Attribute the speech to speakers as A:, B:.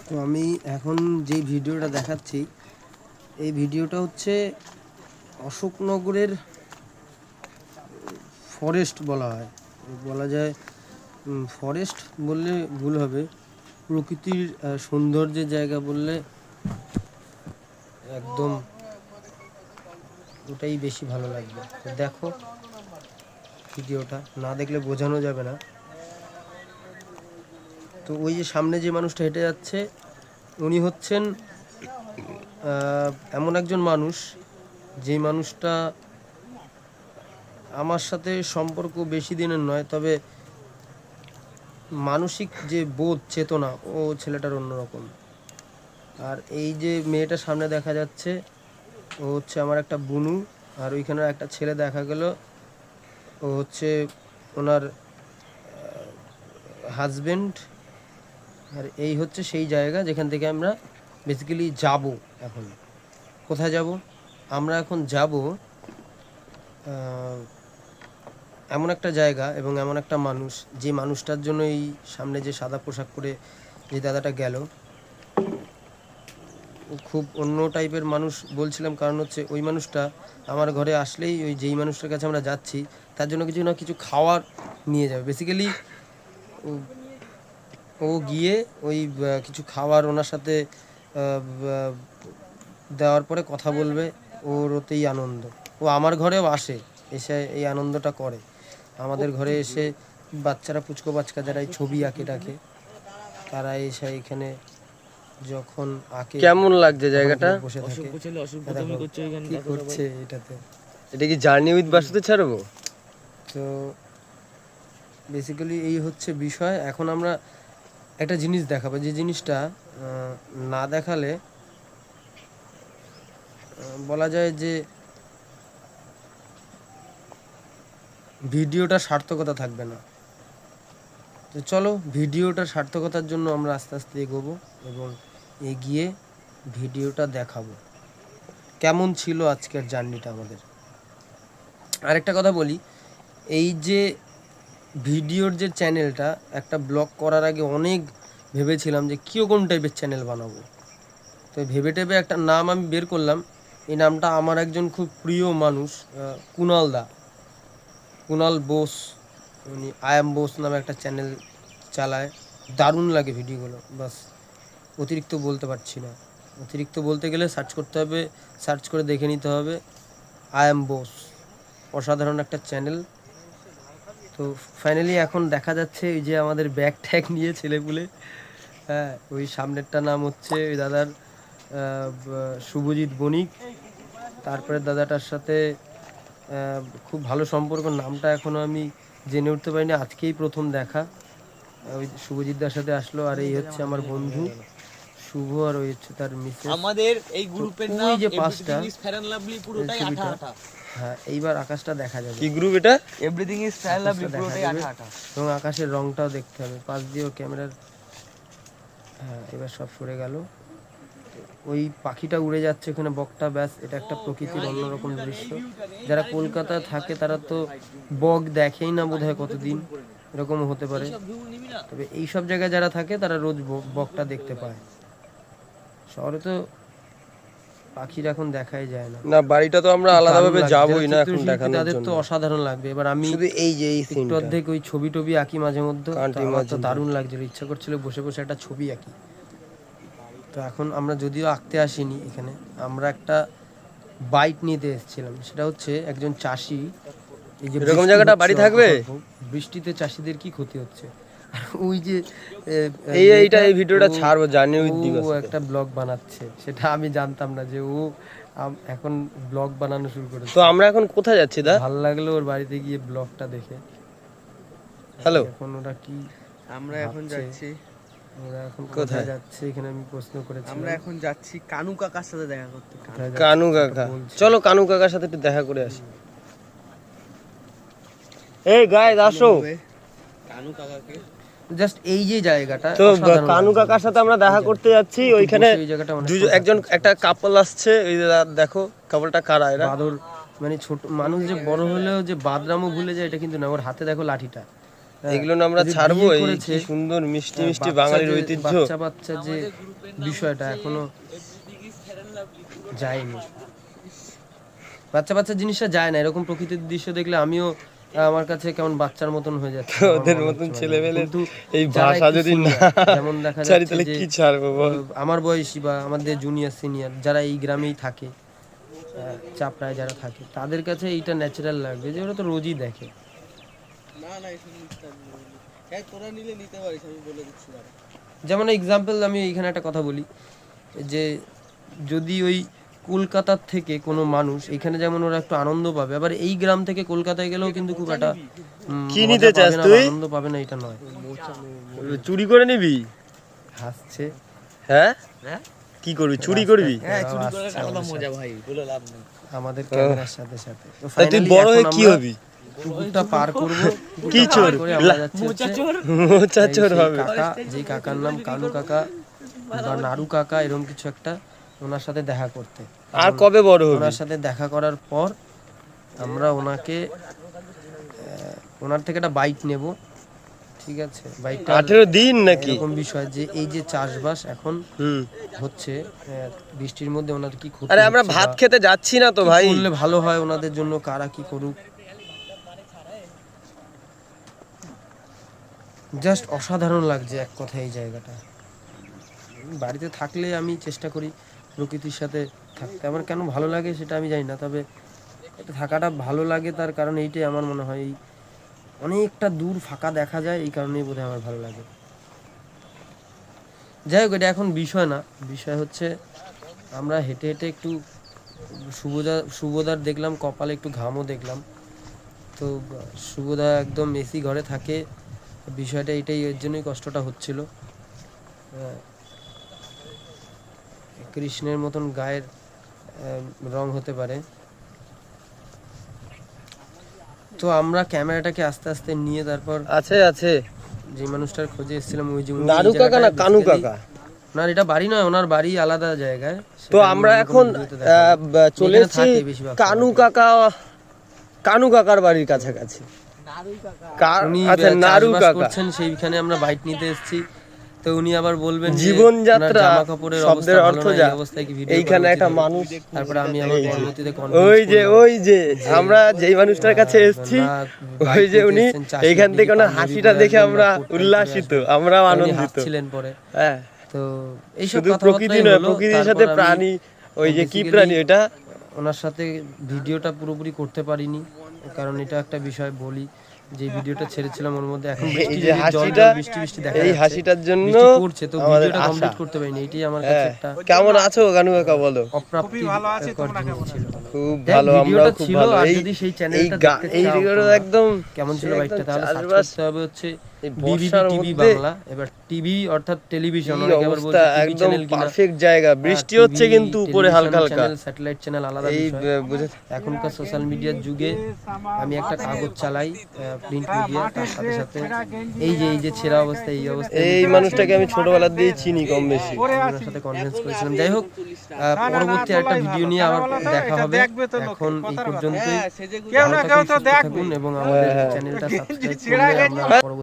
A: তো আমি এখন যেই ভিডিওটা দেখাচ্ছি এই ভিডিওটা হচ্ছে অশোকনগরের ফরেস্ট বলা হয়, বলা যায় ফরেস্ট বললে ভুল হবে, প্রকৃতির সৌন্দর্যের জায়গা বললে একদম ওটাই বেশি ভালো লাগবে। তো দেখো ভিডিওটা, না দেখলে বোঝানো যাবে না। তো ওই যে সামনে যে মানুষটা হেঁটে যাচ্ছে উনি হচ্ছেন এমন একজন মানুষ, যে মানুষটা আমার সাথে সম্পর্ক বেশি দিনের নয়, তবে মানসিক যে বোধ চেতনা ও ছেলেটার অন্যরকম। আর এই যে মেয়েটা সামনে দেখা যাচ্ছে ও হচ্ছে আমার একটা বুনু, আর ওইখানে একটা ছেলে দেখা গেল ও হচ্ছে ওনার হাজবেন্ড। আর এই হচ্ছে সেই জায়গা যেখান থেকে আমরা বেসিক্যালি যাব। এখন কোথায় যাব? আমরা এখন যাব এমন একটা জায়গা এবং এমন একটা মানুষ, যে মানুষটার জন্য এই সামনে যে সাদা পোশাক পরে যে দাদাটা গেল, ও খুব অন্য টাইপের মানুষ বলছিলাম, কারণ হচ্ছে ওই মানুষটা আমার ঘরে আসলেই ওই যেই মানুষটার কাছে আমরা যাচ্ছি তার জন্য কিছু না কিছু খাওয়ার নিয়ে যাবে। বেসিক্যালি ও গিয়ে ওই কিছু খাবার ওনার সাথে দেওয়ার পরে কথা বলবে, ওর ওতেই আনন্দ। ও আমার ঘরেও আসে, এসে এই আনন্দটা করে। আমাদের ঘরে এসে বাচ্চারা পুচকো বাচ্চা যারা এই ছবি আঁকে ডাকে, তারা এসে এখানে যখন আঁকে। কেমন লাগছে জায়গাটা? বসে থাকে কি করছে এটাতে। এটা কি জার্নি উইথ বাসুতে ছাড়বো? তো বেসিক্যালি এই হচ্ছে বিষয়। এখন আমরা একটা জিনিস দেখাবো, যে জিনিসটা না দেখালে বলা যায় যে ভিডিওটা সার্থকতা থাকবে না। তো চলো ভিডিওটার সার্থকতার জন্য আমরা আস্তে আস্তে এগোবো এবং এগিয়ে ভিডিওটা দেখাবো কেমন ছিল আজকের জার্নিটা আমাদের। আরেকটা কথা বলি, এই যে ভিডিওর যে চ্যানেলটা, একটা ব্লগ করার আগে অনেক ভেবেছিলাম যে কীরকম টাইপের চ্যানেল বানাবো। তো ভেবে টেবে একটা নাম আমি বের করলাম। এই নামটা আমার একজন খুব প্রিয় মানুষ, কুণাল বোস, উনি আই এম বোস নামে একটা চ্যানেল চালায়। দারুণ লাগে ভিডিওগুলো, বাস অতিরিক্ত বলতে পারছি না। অতিরিক্ত বলতে গেলে সার্চ করতে হবে, সার্চ করে দেখে নিতে হবে। আই এম বোস অসাধারণ একটা চ্যানেল। তো ফাইনালি এখন দেখা যাচ্ছে এই যে আমাদের ব্যাগ ট্যাগ নিয়ে ছেলেপুলে, হ্যাঁ, ওই সামনেরটা নাম হচ্ছে ওই দাদার শুভজিৎ বণিক। তারপরে দাদাটার সাথে খুব ভালো সম্পর্ক, নামটা এখনও আমি জেনে উঠতে পারিনি, আজকেই প্রথম দেখা। ওই শুভজিৎদার সাথে আসলো। আর এই হচ্ছে আমার বন্ধু শুভ, আর ওই হচ্ছে তার মিসেস।
B: আমাদের এই গ্রুপের নাম
A: ওই যে পাঁচটা
B: ফেয়ার এন্ড লাভলি, পুরোটাই আঠা আঠা।
A: হ্যাঁ, এইবার আকাশটা দেখা যাবে।
B: কি গ্রুপ এটা? Everything is fair and lovely, পুরোটাই আঠা আঠা।
A: এবং আকাশের রংটাও দেখতে হবে পাশ দিয়েও ক্যামেরার। হ্যাঁ, এবার সব সরে গেল। ওই পাখিটা উড়ে যাচ্ছে ওখানে, বকটা, ব্যাস। এটা একটা প্রকৃতির অন্যরকম দৃশ্য। যারা কলকাতায় থাকে তারা তো বক দেখেই না বোধহয় কতদিন, এরকমও হতে পারে। তবে এই সব জায়গায় যারা থাকে তারা রোজ বকটা দেখতে পায়। শহরে তো পাখির এখন দেখাই যায় না।
B: না, বাড়িটা তো আমরা আলাদাভাবে যাবই না এখন দেখানোর
A: তাদের
B: জন্য।
A: তো অসাধারণ লাগবে। এবার আমি
B: শুধু এই যে এই
A: একটু
B: সিনটা
A: অর্ধেক ওই ছবি টবি আঁকি মাঝে মধ্যে, আমার তো দারুণ লাগছিল, ইচ্ছা করছিল বসে বসে একটা ছবি আঁকি। তো এখন আমরা যদিও আঁকতে আসিনি এখানে, আমরা একটা বাইট নিতে এসেছিলাম। সেটা হচ্ছে একজন চাষি, এই যে
B: এরকম জায়গাটা বাড়ি থাকবে,
A: বৃষ্টিতে চাষিদের কি ক্ষতি হচ্ছে, ওই যে
B: এই ভিডিওটা ছাড়বো জার্নি উইথ দিবস,
A: একটা ব্লগ বানাচ্ছে। সেটা আমি জানতাম না যে ও এখন ব্লগ বানানো শুরু করেছে।
B: তো আমরা এখন কোথায় যাচ্ছি দা?
A: ভালো লাগলো ওর বাড়িতে গিয়ে ব্লগটা দেখে।
B: হ্যালো,
A: এখন ওরা কি,
B: আমরা এখন যাচ্ছি,
A: ওরা এখন কোথায় যাচ্ছে এখানে আমি প্রশ্ন করেছি।
B: আমরা এখন যাচ্ছি কানু কাকার সাথে দেখা করতে। কানু কাকা, চলো কানু কাকার সাথে একটু দেখা করে আসি। এই গাইস আসো, কানু কাকাকে
A: জাস্ট এই যে জায়গাটা,
B: তো কানু কাকার সাথে আমরা দেখা করতে যাচ্ছি। ওইখানে একজন একটা কাপল আসছে, ওই দেখো কাপলটা কারা এরা।
A: বাদর মানে ছোট মানুষ যে বড় হলেও যে বাদরামও ভুলে যায় এটা কিন্তু না। ওর হাতে দেখো লাঠিটা,
B: এগুলো না আমরা
A: এই যে
B: ছাড়বো,
A: বিয়ে
B: এই
A: করেছে,
B: কি সুন্দর মিষ্টি মিষ্টি
A: বাচ্চা
B: বাঙালির
A: যে-
B: ঐতিহ্য।
A: বাচ্চা যে বিষয়টা এখনো যায়নি, বাচ্চা জিনিসটা যায় না। এরকম প্রকৃতির দৃশ্য দেখলে আমিও আমার কাছে কেমন বাচ্চার মতন হয়ে যাচ্ছে, আমার
B: ওদের
A: মনে
B: মতন
A: হচ্ছে
B: ছেলেবেলে
A: কিন্তু
B: এই
A: যারা
B: ভাষা
A: একটু
B: যদি না
A: senior, যেমন দেখা
B: ছাড়ি
A: যাচ্ছে
B: তাহলে
A: যে
B: কি ছাড়বো বল।
A: আমার বয়সী বা আমাদের জুনিয়র সিনিয়র যারা এই গ্রামেই থাকে, চাপড়ায় যারা থাকে, তাদের কাছে এইটা ন্যাচারাল লাগবে যে ওরা তো রোজই দেখে। যেমন এক্সাম্পল আমি এইখানে একটা কথা বলি যে যদি ওই কলকাতার থেকে কোনো মানুষ এখানে যেমন ওরা একটু আনন্দ পাবে, আবার এই গ্রাম থেকে কলকাতায় গেলেও কিন্তু খুব একটা
B: কি
A: মজা
B: নিতে চাস
A: পাবে না,
B: তুই?
A: আনন্দ পাবে না, এটা নয়।
B: চুরি করে নিবি?
A: হাসছে,
B: হ্যাঁ কি করবি, চুরি করবি?
A: আমাদের ক্যামেরার সাথে সাথে। তো
B: তা তুই
A: finally
B: বড় হয়ে
A: এখন
B: কি
A: আমরা
B: হবি?
A: পুকুরটা পার করব,
B: কি চোর?
A: আমরা যাচ্ছি হচ্ছে
B: মোচা
A: এই
B: চোর
A: সেই
B: হবে।
A: কাকা, যেই কাকার নাম কানু কাকা বা নাড়ু কাকা, এরকম কিছু একটা, ওনার সাথে দেখা করতে।
B: আর কবে বড় হবি?
A: ওনার সাথে দেখা করার পর আমরা ওনাকে ওনার থেকে একটা বাইক নেব, ঠিক আছে? বাইকটা
B: 18 দিন নাকি?
A: এরকম বিষয় যে এই যে চাষবাস এখন
B: হুম।
A: হচ্ছে, বৃষ্টির মধ্যে ওনাদের কি ক্ষতি
B: আরে আমরা
A: হচ্ছে
B: ভাত
A: বা
B: খেতে যাচ্ছি না তো
A: কি
B: ভাই?
A: করলে ভালো হয় ওনাদের জন্য, কারা কি করুক, জাস্ট অসাধারণ লাগছে এক কথা এই জায়গাটা। বাড়িতে থাকলে আমি চেষ্টা করি প্রকৃতির সাথে থাকতে, আমার কেন ভালো লাগে সেটা আমি জানি না, তবে এটা থাকাটা ভালো লাগে তার কারণ এইটাই আমার মনে হয়, এই অনেকটা দূর ফাঁকা দেখা যায়, এই কারণেই বোধহয় আমার ভালো লাগে। যাই হোক, এটা এখন বিষয় না, বিষয় হচ্ছে আমরা হেঁটে হেঁটে একটু শুভদার দেখলাম কপালে একটু ঘামও দেখলাম। তো শুভদা একদম এসি ঘরে থাকে, বিষয়টা এটাই, এর জন্যই কষ্টটা হচ্ছিল। কৃষ্ণের মতন গায়ের রং হতে পারে। তো আমরা ক্যামেরাটাকে আস্তে আস্তে নিয়ে তারপর
B: আছে আছে
A: যে মানুষটার খোঁজে এসেছিলাম, ওই যে উনি
B: নাড়ু
A: এই
B: কাকা না
A: জায়গাটায়
B: কানু
A: basically-
B: কাকা?
A: ওনার এটা বাড়ি নয়, ওনার বাড়ি আলাদা জায়গায়।
B: তো আমরা এখন চলে
A: এখানে
B: এসেছি
A: থাকে বেশিরভাগ
B: কানু কাকা, কানু কাকার বাড়ির কাছাকাছি।
A: উনি
B: আচ্ছা নাড়ু
A: চাষবাস
B: কাকা।
A: করছেন, সেইখানে আমরা বাইক নিতে এসেছি। তো উনি আবার বলবেন যে
B: জীবনযাত্রা
A: ওনার জামা কাপড়ের
B: শব্দের
A: অবস্থা
B: অর্থ
A: ভালো নয়,
B: যা।
A: এই অবস্থায় কি ভিডিও
B: এইখানে একটা মানুষ,
A: তারপরে আমি আবার পরবর্তীতে
B: ওই যে আমরা যেই মানুষটার কাছে এসেছি, ওই যে উনি এইখান থেকে ওনার হাসিটা দেখে আমরা উল্লাসিত, আমরাও আনন্দিত।
A: ছিলেন পরে।
B: হ্যাঁ,
A: তো এইসব
B: শুধু
A: কথাবার্তাই
B: প্রকৃতি নয়,
A: হলো।
B: প্রকৃতির
A: তারপর
B: সাথে
A: আমি
B: প্রাণী, ওই যে কি
A: basically
B: প্রাণী এটা,
A: ওনার সাথে ভিডিওটা পুরোপুরি করতে পারিনি, কারণ এটা একটা বিষয় বলি, যে ভিডিওটা ছেড়েছিলাম ওর মধ্যে এখন
B: এই
A: বৃষ্টি
B: যে
A: যদি
B: হাসিটা,
A: বৃষ্টি দেখা
B: এই
A: যাচ্ছে,
B: হাসিটার জন্য
A: বৃষ্টি পড়ছে, তো
B: আমাদের
A: ভিডিওটা
B: আশা।
A: কমপ্লিট করতে পারিনি, এটাই আমার কাছে
B: হ্যাঁ,
A: একটা
B: কেমন আছো কানু কাকা বলো?
A: অপ্রাপ্তি ছিল।
B: খুব
A: দেখ,
B: ভালো,
A: ভিডিওটা
B: আমরাও খুব
A: ছিল,
B: ভালো।
A: আর
B: এই
A: যদি সেই
B: এই
A: চ্যানেলটা দেখতে
B: এই
A: চাও
B: ভিডিওটা
A: তোমরা,
B: একদম
A: কেমন ছিল বাইকটা, তাহলে সার্চ
B: চাষবাস,
A: করতে হবে হচ্ছে
B: এই
A: বিবিবি
B: বর্ষার
A: টিভি
B: মধ্যে
A: বাংলা। এবার টিভি অর্থাৎ টেলিভিশন,
B: কি
A: অনেকে আবার
B: অবস্থা,
A: বলছে টিভি
B: একদম
A: চ্যানেল কিনা।
B: পারফেক্ট জায়গা, বৃষ্টি হচ্ছে কিন্তু উপরে হালকা হালকা,
A: স্যাটেলাইট চ্যানেল আলাদা
B: এই
A: বিষয়।
B: বুঝে।
A: এখনকার সোশ্যাল মিডিয়ার যুগে আমি একটা কাগজ চালাই, প্রিন্ট মিডিয়া, তার সাথে সাথে এই যে ছেঁড়া অবস্থা, এই অবস্থা,
B: এই মানুষটাকে আমি ছোটবেলা দিয়ে চিনি কম বেশি।
A: ওনার সাথে কনভিন্স করেছিলাম। যাই হোক, পরবর্তী একটা ভিডিও নিয়ে আবার দেখা হবে। এখন এই পর্যন্তই, ভালো থাকুন, সুস্থ থাকুন এবং আমাদের চ্যানেলটা সাবস্ক্রাইব করলে আমরা পরবর্তী